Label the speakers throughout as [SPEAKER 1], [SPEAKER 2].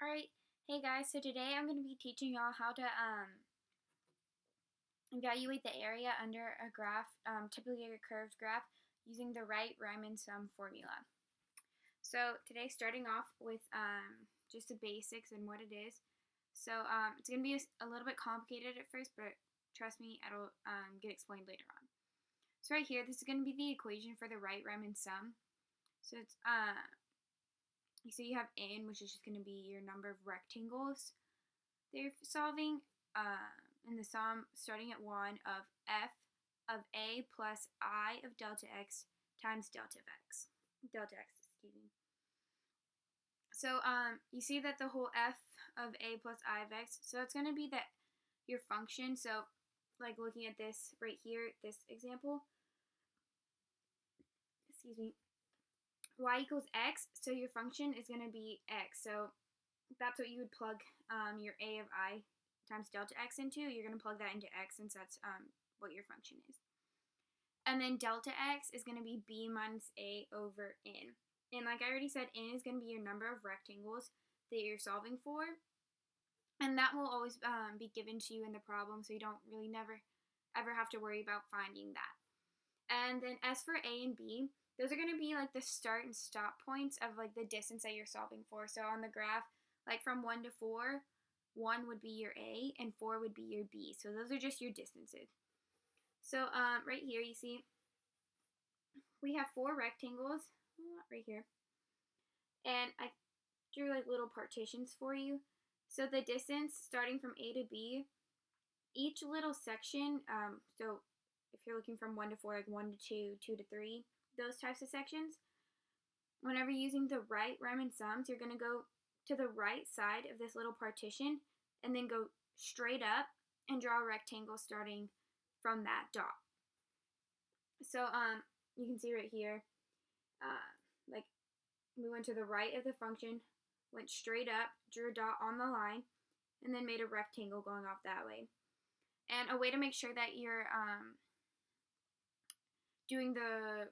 [SPEAKER 1] Alright, hey guys, so today I'm going to be teaching y'all how to evaluate the area under a graph, typically a curved graph, using the right riemann sum formula. So today, starting off with just the basics and what it is. So it's going to be a little bit complicated at first, but trust me, it'll get explained later on. So right here, this is going to be the equation for the right riemann sum. So it's so you have n, which is just going to be your number of rectangles they're solving, in the sum starting at 1 of f of a plus I of delta x times delta x, excuse me. So you see that the whole f of a plus I of x, so it's going to be your function. So like looking at this right here, this example, excuse me, y equals x, so your function is going to be x. So that's what you would plug your a of I times delta x into. You're going to plug that into x since that's what your function is. And then delta x is going to be b minus a over n. And like I already said, n is going to be your number of rectangles that you're solving for. And that will always be given to you in the problem, so you don't really never ever have to worry about finding that. And then as for a and b, those are going to be like the start and stop points of like the distance that you're solving for. So on the graph, like from 1 to 4, 1 would be your A and 4 would be your B. So those are just your distances. So right here you see we have 4 rectangles right here. And I drew like little partitions for you. So the distance starting from A to B, each little section, so if you're looking from 1 to 4, like 1 to 2, 2 to 3, those types of sections, whenever using the right riemann sums, you're going to go to the right side of this little partition and then go straight up and draw a rectangle starting from that dot. So you can see right here, like we went to the right of the function, went straight up, drew a dot on the line, and then made a rectangle going off that way. And a way to make sure that you're doing the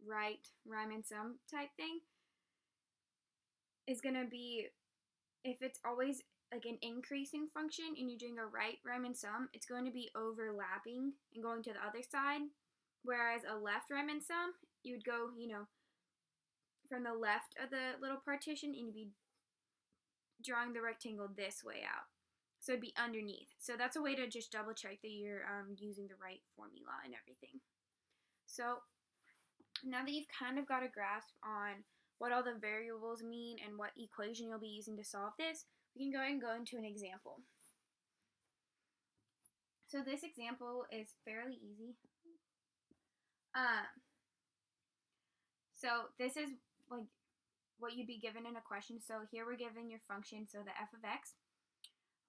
[SPEAKER 1] right riemann sum type thing is going to be, if it's always like an increasing function and you're doing a right riemann sum, it's going to be overlapping and going to the other side. Whereas a left riemann sum, you would go, from the left of the little partition and you'd be drawing the rectangle this way out. So it'd be underneath. So that's a way to just double check that you're using the right formula and everything. So now that you've kind of got a grasp on what all the variables mean and what equation you'll be using to solve this, we can go ahead and go into an example. So this example is fairly easy. So this is like what you'd be given in a question. So here we're given your function, so the f of x,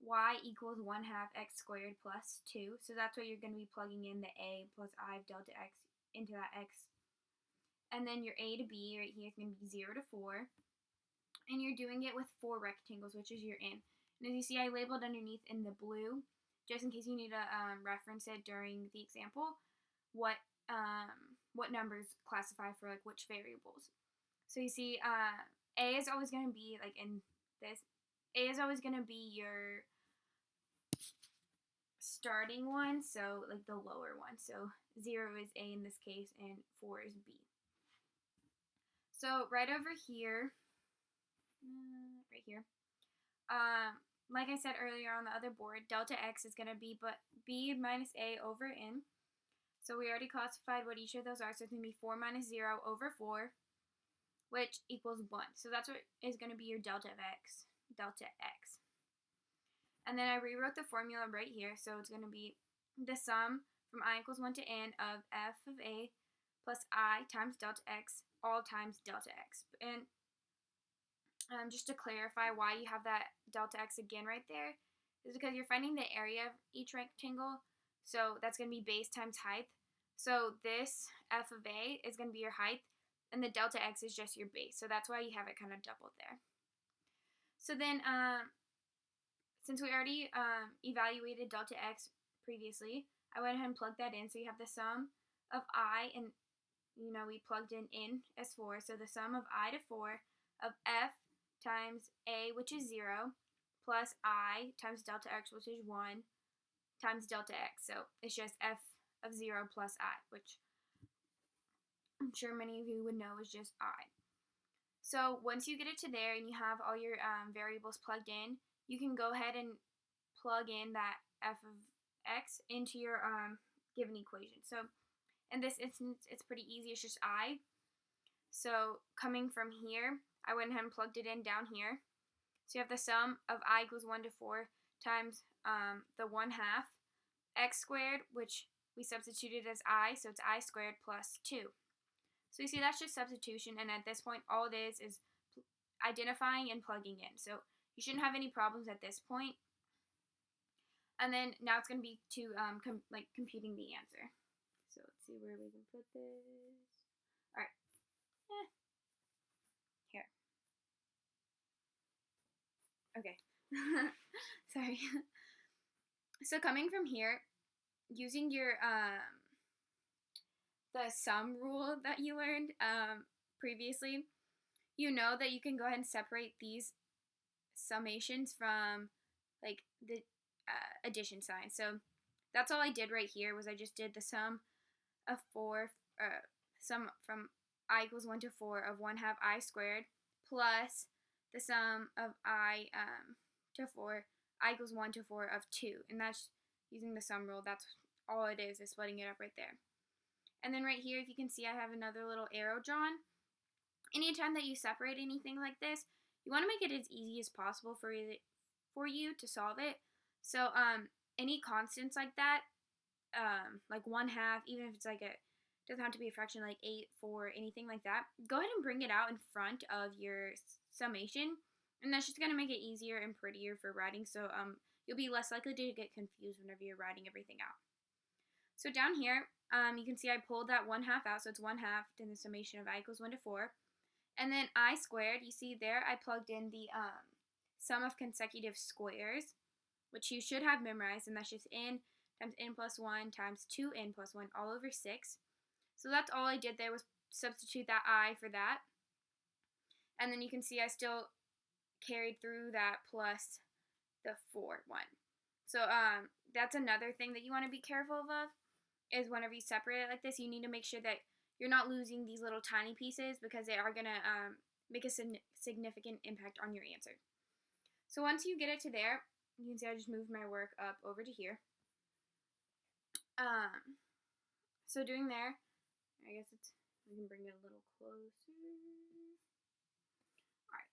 [SPEAKER 1] y equals 1/2 x squared plus 2. So that's what you're going to be plugging in, the a plus I of delta x into that x. And then your a to b right here is going to be 0 to 4. And you're doing it with 4 rectangles, which is your n. And as you see, I labeled underneath in the blue, just in case you need to reference it during the example, what numbers classify for like which variables. So you see, a is always going to be like in this. A is always going to be your starting one, so like the lower one. So 0 is A in this case, and 4 is B. So right over here, right here, like I said earlier on the other board, delta x is going to be b minus a over n. So we already classified what each of those are. So it's going to be 4 minus 0 over 4, which equals 1. So that's what is going to be your delta of x, delta x. And then I rewrote the formula right here. So it's going to be the sum from I equals 1 to n of f of a plus I times delta x, all times delta x. And just to clarify why you have that delta x again right there is because you're finding the area of each rectangle. So that's going to be base times height. So this f of a is going to be your height, and the delta x is just your base. So that's why you have it kind of doubled there. So then, since we already evaluated delta x previously, I went ahead and plugged that in. So you have the sum of I, and we plugged in as 4. So the sum of I to 4 of f times a, which is 0, plus I times delta x, which is 1, times delta x. So it's just f of 0 plus I, which I'm sure many of you would know is just I. So once you get it to there and you have all your variables plugged in, you can go ahead and plug in that f of x into your given equation. So in this instance, it's pretty easy. It's just I. So coming from here, I went ahead and plugged it in down here. So you have the sum of I equals 1 to 4 times the 1/2 x squared, which we substituted as I, so it's I squared plus 2. So you see that's just substitution, and at this point all it is identifying and plugging in. So you shouldn't have any problems at this point. And then now it's going to be to computing the answer. So let's see where we can put this. All right. Here. Okay. Sorry. So coming from here, using your the sum rule that you learned previously, you know that you can go ahead and separate these summations from like the addition sign. So that's all I did right here was I just did the sum of 4, sum from I equals 1 to 4 of 1/2 I squared plus the sum of I to 4, I equals 1 to 4 of 2. And that's using the sum rule. That's all it is splitting it up right there. And then right here, if you can see, I have another little arrow drawn. Anytime that you separate anything like this, you want to make it as easy as possible for you to solve it. So any constants like that, like 1/2, even if it's like doesn't have to be a fraction like 8, 4, anything like that, go ahead and bring it out in front of your summation, and that's just going to make it easier and prettier for writing. So you'll be less likely to get confused whenever you're writing everything out. So down here, you can see I pulled that 1/2 out, so it's 1/2 in the summation of I equals 1 to 4. And then I squared, you see there, I plugged in the sum of consecutive squares, which you should have memorized, and that's just n times n plus 1 times 2n plus 1 all over 6. So that's all I did there was substitute that I for that. And then you can see I still carried through that plus the 4 one. So that's another thing that you want to be careful of, is whenever you separate it like this, you need to make sure that you're not losing these little tiny pieces, because they are going to make a significant impact on your answer. So once you get it to there, you can see I just moved my work up over to here. So doing there, I guess we can bring it a little closer. Alright.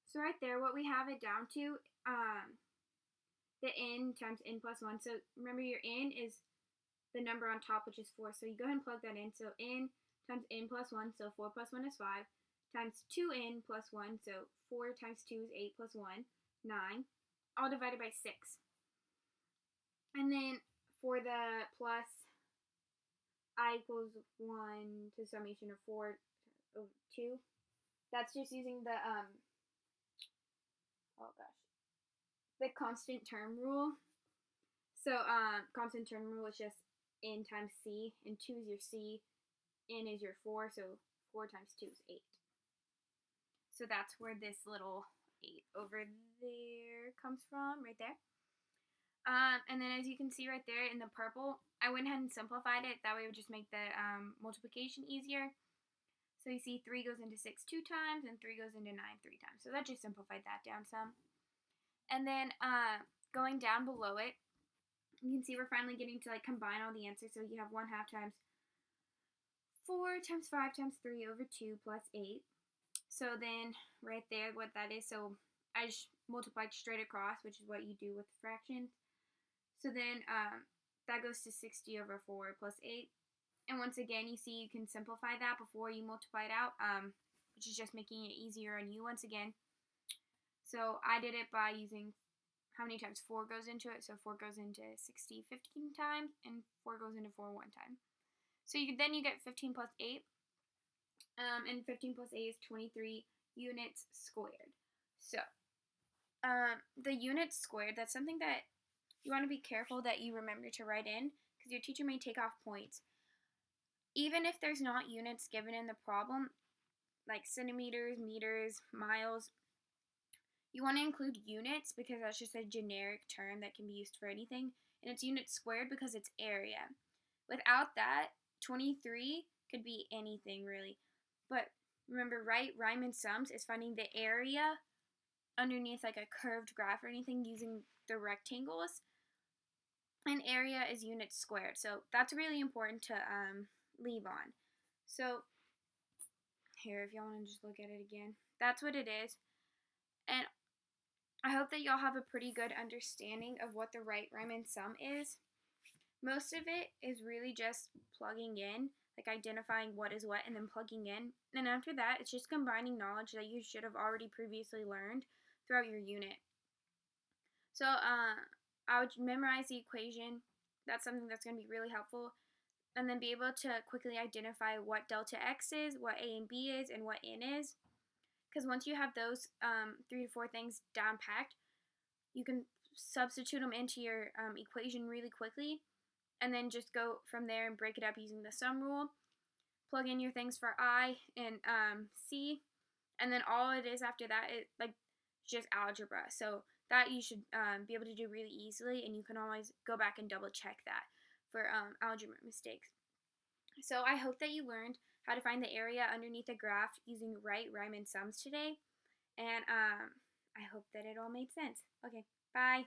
[SPEAKER 1] So right there, what we have it down to, the n times n plus 1. So remember, your n is the number on top, which is 4. So you go ahead and plug that in. So n times n plus 1, so 4 plus 1 is 5, times 2n plus 1, so 4 times 2 is 8 plus 1, 9, all divided by 6. And then for the plus I equals 1 to summation of 4 over 2, that's just using the, the constant term rule. So constant term rule is just n times c, and 2 is your c, n is your 4, so 4 times 2 is 8. So that's where this little 8 over there comes from, right there. And then as you can see right there in the purple, I went ahead and simplified it. That way it would just make the multiplication easier. So you see 3 goes into 6 2 times, and 3 goes into 9 3 times. So that just simplified that down some. And then going down below it, you can see we're finally getting to like combine all the answers. So you have 1/2 times 4 times 5 times 3 over 2 plus 8. So then right there, what that is, so I just multiplied straight across, which is what you do with fractions. So then that goes to 60 over 4 plus 8. And once again, you see you can simplify that before you multiply it out, which is just making it easier on you once again. So I did it by using how many times 4 goes into it. So 4 goes into 60 15 times, and 4 goes into 4 1 time. So then you get 15 plus 8. And 15 plus 8 is 23 units squared. So the units squared, that's something that you want to be careful that you remember to write in, because your teacher may take off points. Even if there's not units given in the problem, like centimeters, meters, miles, You want to include units because that's just a generic term that can be used for anything. And it's units squared because it's area. Without that, 23 could be anything really. But remember, right, Riemann sums is finding the area underneath like a curved graph or anything using the rectangles. And area is units squared. So that's really important to leave on. So here, if y'all want to just look at it again, that's what it is. And I hope that y'all have a pretty good understanding of what the right Riemann sum is. Most of it is really just plugging in, like identifying what is what and then plugging in. And after that, it's just combining knowledge that you should have already previously learned throughout your unit. So I would memorize the equation. That's something that's going to be really helpful. And then be able to quickly identify what delta x is, what a and b is, and what n is. Because once you have those 3 to 4 things down packed, you can substitute them into your equation really quickly, and then just go from there and break it up using the sum rule. Plug in your things for I and C, and then all it is after that is like just algebra. So that you should be able to do really easily, and you can always go back and double check that for algebra mistakes. So I hope that you learned how to find the area underneath a graph using right Riemann sums today, and I hope that it all made sense. Okay, bye.